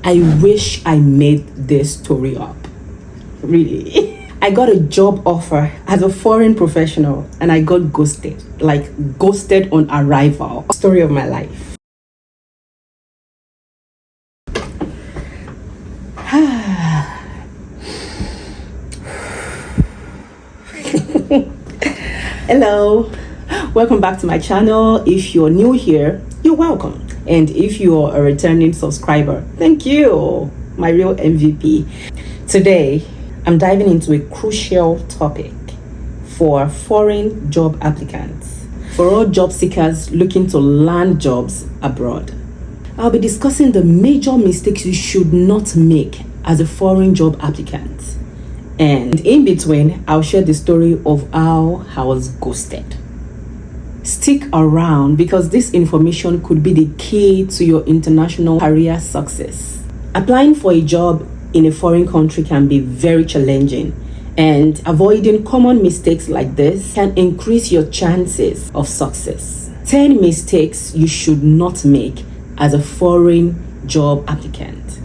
I wish I made this story up. Really. I got a job offer as a foreign professional and I got ghosted. Like ghosted on arrival. Story of my life. Hello, welcome back to my channel. If you're new here, you're welcome. And if you're a returning subscriber, thank you, my real MVP. Today, I'm diving into a crucial topic for foreign job applicants, for all job seekers looking to land jobs abroad. I'll be discussing the major mistakes you should not make as a foreign job applicant. And in between, I'll share the story of how I was ghosted. Stick around because this information could be the key to your international career success. Applying for a job in a foreign country can be very challenging, and avoiding common mistakes like this can increase your chances of success. 10 mistakes you should not make as a foreign job applicant.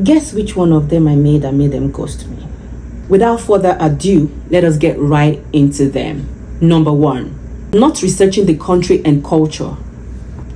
Guess which one of them I made that made them ghost me? Without further ado, let us get right into them. Number 1, not researching the country and culture.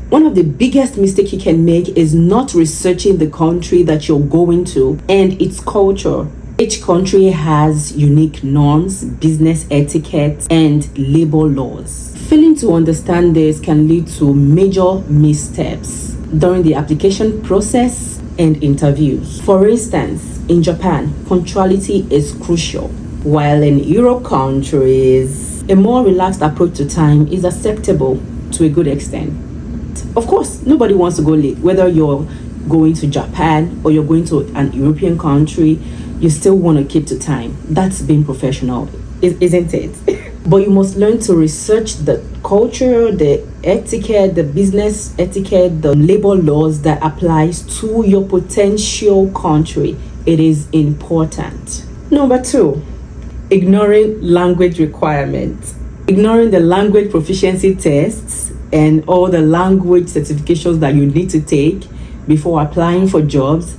One of the biggest mistakes you can make is not researching the country that you're going to and its culture. Each country has unique norms, business etiquette, and labor laws. Failing to understand this can lead to major missteps during the application process and interviews. For instance, in Japan, punctuality is crucial, while in Europe countries, a more relaxed approach to time is acceptable to a good extent. Of course, nobody wants to go late. Whether you're going to Japan or you're going to an European country, you still want to keep to time. That's being professional, isn't it? But you must learn to research the culture, the etiquette, the business etiquette, the labor laws that applies to your potential country. It is important. Number 2, ignoring language requirements. Ignoring the language proficiency tests and all the language certifications that you need to take before applying for jobs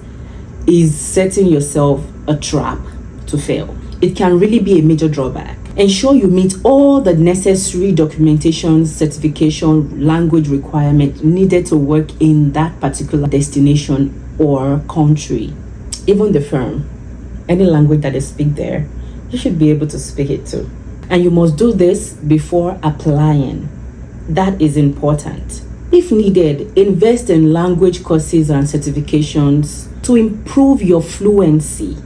is setting yourself a trap to fail. It can really be a major drawback. Ensure you meet all the necessary documentation, certification, language requirement needed to work in that particular destination or country. Even the firm, any language that they speak there, you should be able to speak it too. And you must do this before applying. That is important. If needed, invest in language courses and certifications to improve your fluency.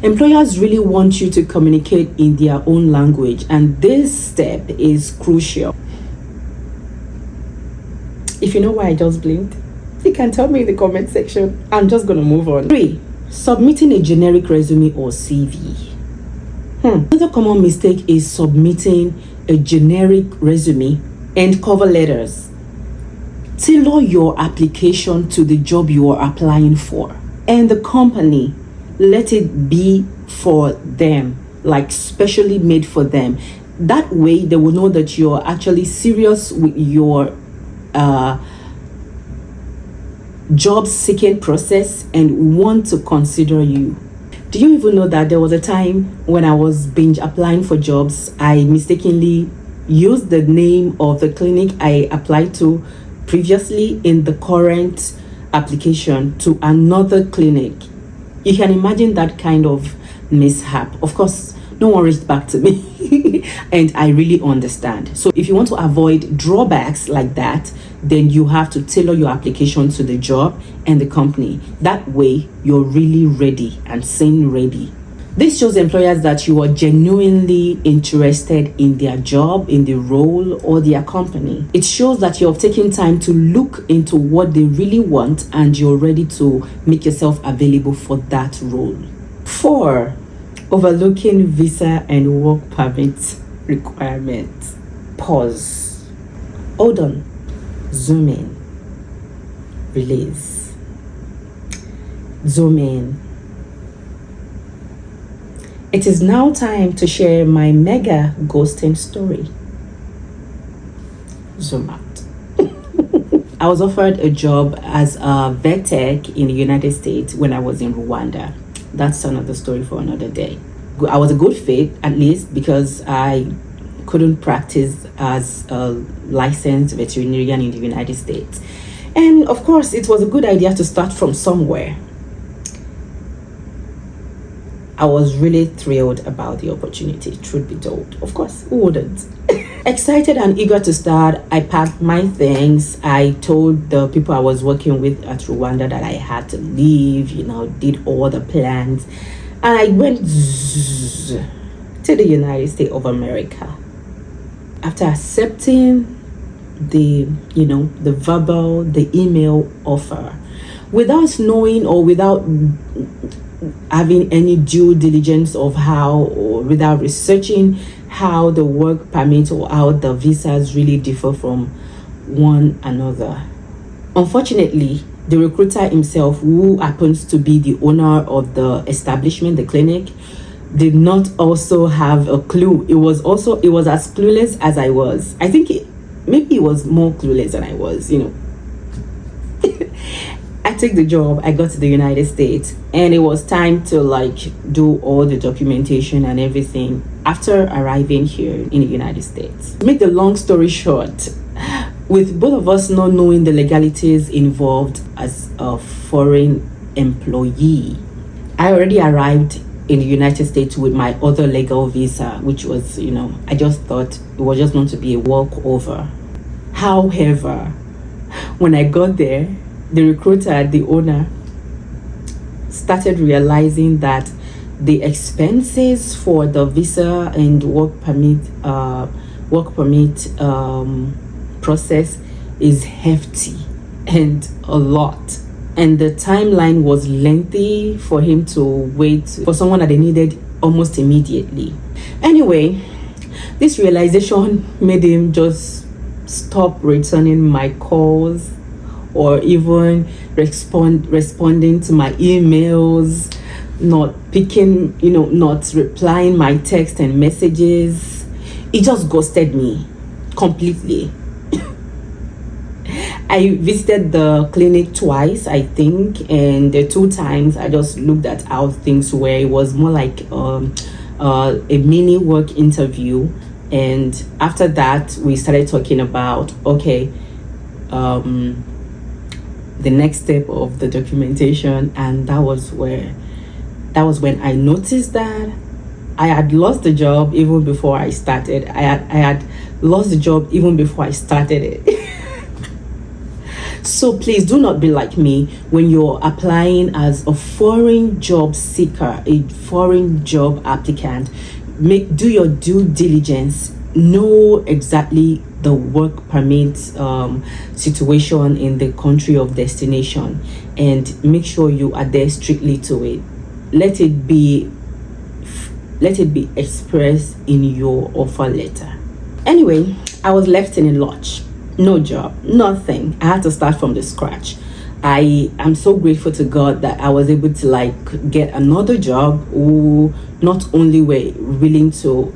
Employers really want you to communicate in their own language, and this step is crucial. If you know why I just blinked, you can tell me in the comment section. I'm just going to move on. 3, submitting a generic resume or CV. Another common mistake is submitting a generic resume and cover letters. Tailor your application to the job you are applying for and the company. Let it be for them, like specially made for them. That way they will know that you're actually serious with your job seeking process and want to consider you. Do you even know that there was a time when I was binge applying for jobs, I mistakenly used the name of the clinic I applied to previously in the current application to another clinic. You can imagine that kind of mishap. Of course, no one reached back to me and I really understand. So if you want to avoid drawbacks like that, then you have to tailor your application to the job and the company. That way, you're really ready and seen ready. This shows employers that you are genuinely interested in their job, in the role, or their company. It shows that you're taking time to look into what they really want and you're ready to make yourself available for that role. 4, overlooking visa and work permit requirements. Pause. Hold on. Zoom in. Release. Zoom in. It is now time to share my mega ghosting story. Zoom out. I was offered a job as a vet tech in the United States when I was in Rwanda. That's another story for another day. I was a good fit, at least, because I couldn't practice as a licensed veterinarian in the United States. And of course, it was a good idea to start from somewhere. I was really thrilled about the opportunity, truth be told. Of course, who wouldn't? Excited and eager to start, I packed my things. I told the people I was working with at Rwanda that I had to leave, did all the plans. And I went to the United States of America. After accepting the email offer, without knowing or without having any due diligence of how, or without researching how the work permit or how the visas really differ from one another. Unfortunately, the recruiter himself, who happens to be the owner of the establishment, the clinic, did not also have a clue. It was as clueless as I was. I think maybe it was more clueless than I was, I took the job, I got to the United States, and it was time to do all the documentation and everything after arriving here in the United States. To make the long story short, with both of us not knowing the legalities involved as a foreign employee, I already arrived in the United States with my other legal visa, which was, I just thought it was just going to be a walkover. However, when I got there, the recruiter, the owner, started realizing that the expenses for the visa and work permit process is hefty and a lot. And the timeline was lengthy for him to wait for someone that they needed almost immediately. Anyway, this realization made him just stop returning my calls or even responding to my emails, not replying my text and messages. He just ghosted me completely. I visited the clinic twice, I think, and the 2 times I just looked at how things were. It was more like a mini work interview, and after that we started talking about the next step of the documentation, and that was when I noticed that I had lost the job even before I started. I had lost the job even before I started it. So please do not be like me when you're applying as a foreign job seeker, a foreign job applicant. Do your due diligence. Know exactly the work permit situation in the country of destination, and make sure you adhere strictly to it. Let it be expressed in your offer letter. Anyway, I was left in a lodge. No job, nothing. I had to start from the scratch. I am so grateful to God that I was able to get another job who not only were willing to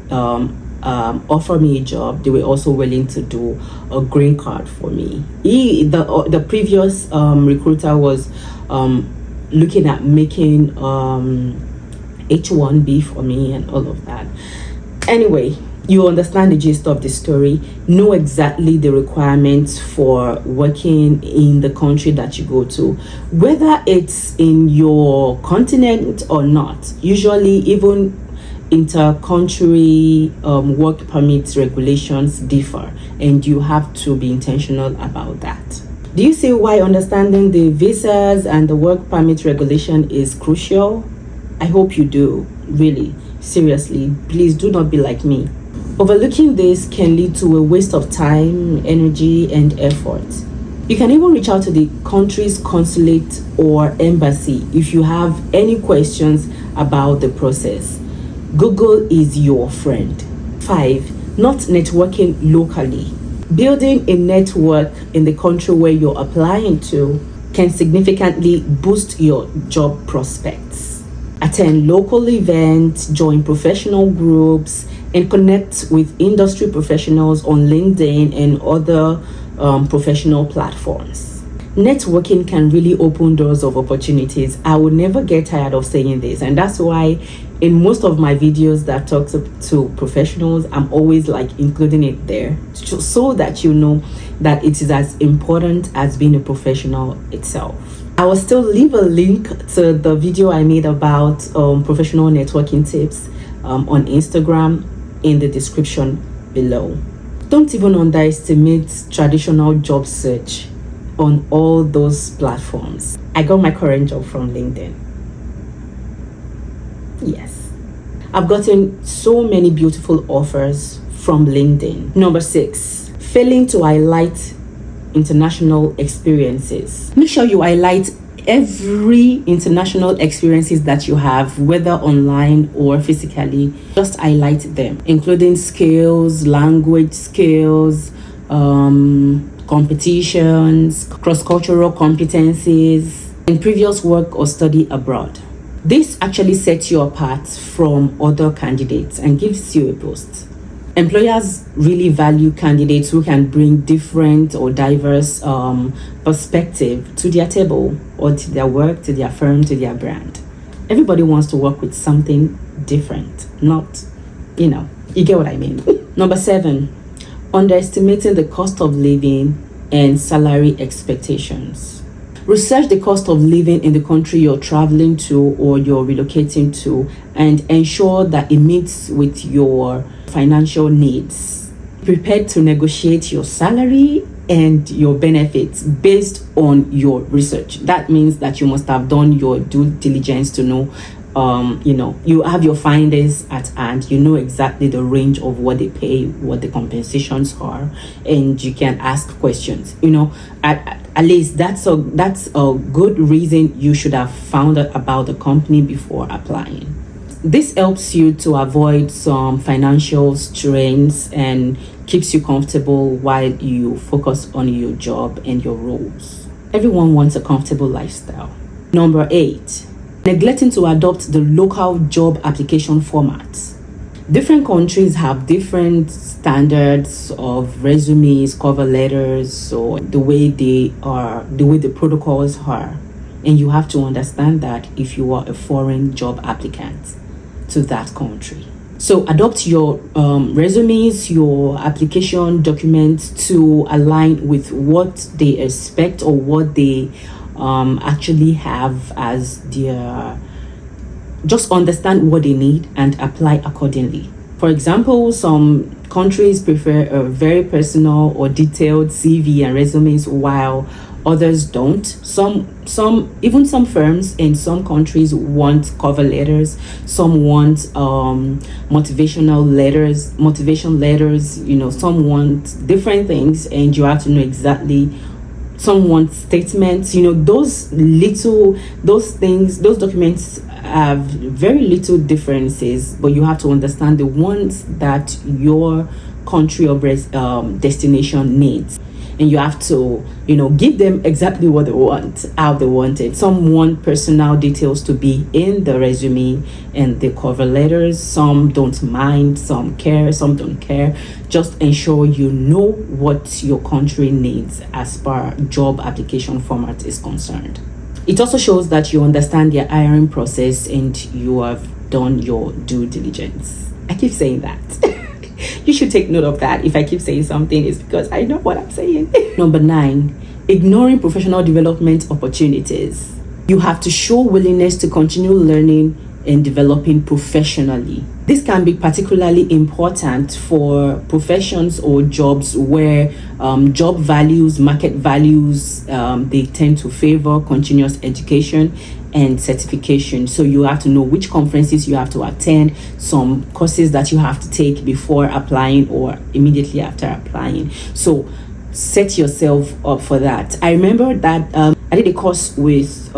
offer me a job, they were also willing to do a green card for me. The previous recruiter was looking at making H1B for me and all of that. Anyway, you understand the gist of the story. Know exactly the requirements for working in the country that you go to, whether it's in your continent or not. Usually, even inter-country work permit regulations differ, and you have to be intentional about that. Do you see why understanding the visas and the work permit regulation is crucial? I hope you do. Really, seriously, please do not be like me. Overlooking this can lead to a waste of time, energy, and effort. You can even reach out to the country's consulate or embassy if you have any questions about the process. Google is your friend. 5. Not networking locally. Building a network in the country where you're applying to can significantly boost your job prospects. Attend local events, join professional groups, and connect with industry professionals on LinkedIn and other professional platforms. Networking can really open doors of opportunities. I will never get tired of saying this, and that's why in most of my videos that talks to professionals, I'm always like including it there so that you know that it is as important as being a professional itself. I will still leave a link to the video I made about professional networking tips on Instagram in the description below. Don't even underestimate traditional job search on all those platforms. I got my current job from LinkedIn. Yes. I've gotten so many beautiful offers from LinkedIn. Number 6, failing to highlight international experiences. Make sure you highlight every international experiences that you have, whether online or physically. Just highlight them, including skills, language skills, competitions, cross-cultural competencies, and previous work or study abroad. This actually sets you apart from other candidates and gives you a boost. Employers really value candidates who can bring different or diverse perspective to their table or to their work, to their firm, to their brand. Everybody wants to work with something different, not, you get what I mean. Number 7, underestimating the cost of living and salary expectations. Research the cost of living in the country you're traveling to or you're relocating to and ensure that it meets with your financial needs. Prepare to negotiate your salary and your benefits based on your research. That means that you must have done your due diligence to know you have your findings at hand, you know exactly the range of what they pay, what the compensations are, and you can ask questions. At least that's a good reason you should have found out about the company before applying. This helps you to avoid some financial strains and keeps you comfortable while you focus on your job and your roles. Everyone wants a comfortable lifestyle. Number 8, neglecting to adopt the local job application formats. Different countries have different standards of resumes, cover letters, or the way the protocols are. And you have to understand that if you are a foreign job applicant to that country. So adopt your resumes, your application documents to align with what they expect or what they actually have as their. Just understand what they need and apply accordingly. For example, some countries prefer a very personal or detailed CV and resumes, while others don't. Some firms in some countries want cover letters. Some want motivation letters. Some want different things, and you have to know exactly. Some want statements. Those documents have very little differences, but you have to understand the ones that your country or destination needs, and you have to give them exactly what they want, how they want it. Some want personal details to be in the resume and the cover letters. Some don't mind, some care, some don't care. Just ensure you know what your country needs as far job application format is concerned. It also shows that you understand their hiring process and you have done your due diligence. I keep saying that. You should take note of that. If I keep saying something, it's because I know what I'm saying. Number 9, ignoring professional development opportunities. You have to show willingness to continue learning and developing professionally. This can be particularly important for professions or jobs where job values, market values, they tend to favor continuous education and certification. So you have to know which conferences you have to attend, some courses that you have to take before applying or immediately after applying. So set yourself up for that. I remember that I did a course with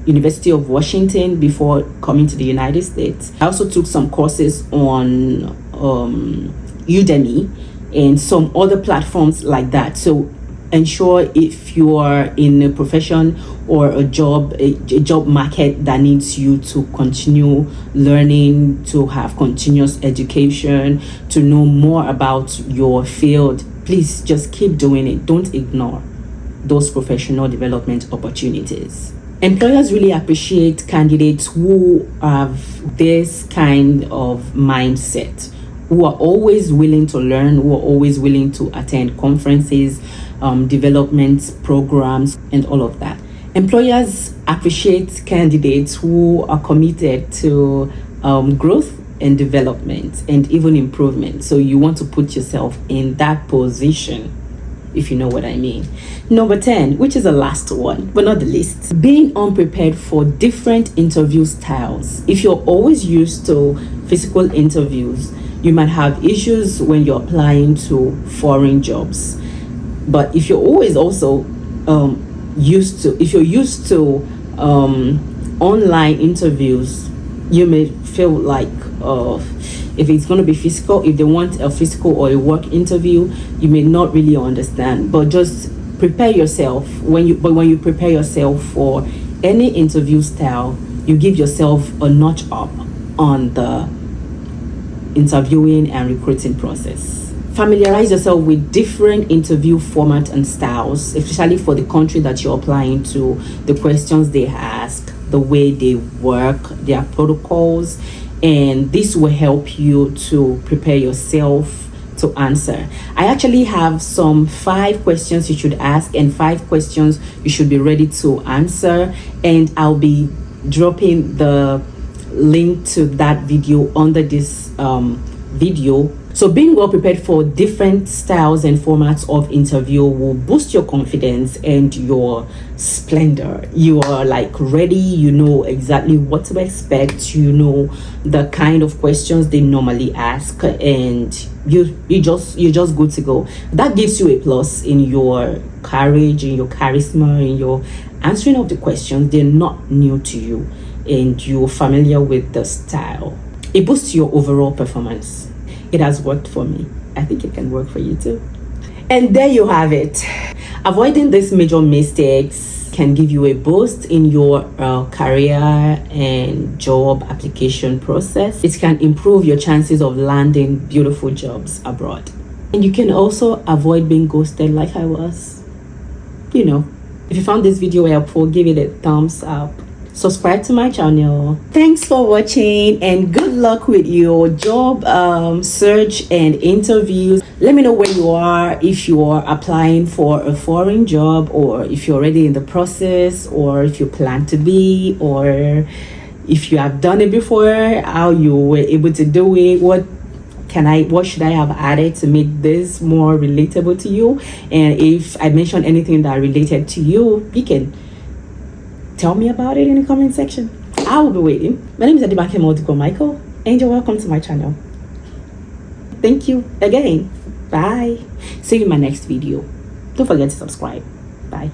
University of Washington before coming to the United States. I also took some courses on Udemy and some other platforms like that. So ensure if you are in a profession or a job market that needs you to continue learning, to have continuous education, to know more about your field, please just keep doing it. Don't ignore those professional development opportunities. Employers really appreciate candidates who have this kind of mindset, who are always willing to learn, who are always willing to attend conferences, development programs, and all of that. Employers appreciate candidates who are committed to growth and development and even improvement. So you want to put yourself in that position, if you know what I mean. Number 10, which is the last one, but not the least, being unprepared for different interview styles. If you're always used to physical interviews, you might have issues when you're applying to foreign jobs. But if you're always also used to online interviews, you may feel like if it's going to be physical, if they want a physical or a work interview, you may not really understand. But just prepare yourself. When you prepare yourself for any interview style, you give yourself a notch up on the interviewing and recruiting process. Familiarize yourself with different interview formats and styles, especially for the country that you're applying to, the questions they ask, the way they work, their protocols, and this will help you to prepare yourself to answer. I actually have some 5 questions you should ask and 5 questions you should be ready to answer, and I'll be dropping the link to that video under this video. So being well prepared for different styles and formats of interview will boost your confidence and your splendor. You are like ready, you know exactly what to expect, you know the kind of questions they normally ask, and you're just good to go. That gives you a plus in your courage, in your charisma, in your answering of the questions. They're not new to you and you're familiar with the style. It boosts your overall performance. It has worked for me. I think it can work for you too. And there you have it. Avoiding these major mistakes can give you a boost in your career and job application process. It can improve your chances of landing beautiful jobs abroad. And you can also avoid being ghosted like I was. You know, if you found this video helpful, give it a thumbs up. Subscribe to my channel. Thanks for watching and good luck with your job search and interviews. Let me know where you are, if you are applying for a foreign job, or if you're already in the process, or if you plan to be, or if you have done it before, how you were able to do it, what should I have added to make this more relatable to you. And if I mentioned anything that related to you, you can tell me about it in the comment section. I will be waiting. My name is Adebankemo Michael, and you're welcome to my channel. Thank you again. Bye. See you in my next video. Don't forget to subscribe. Bye.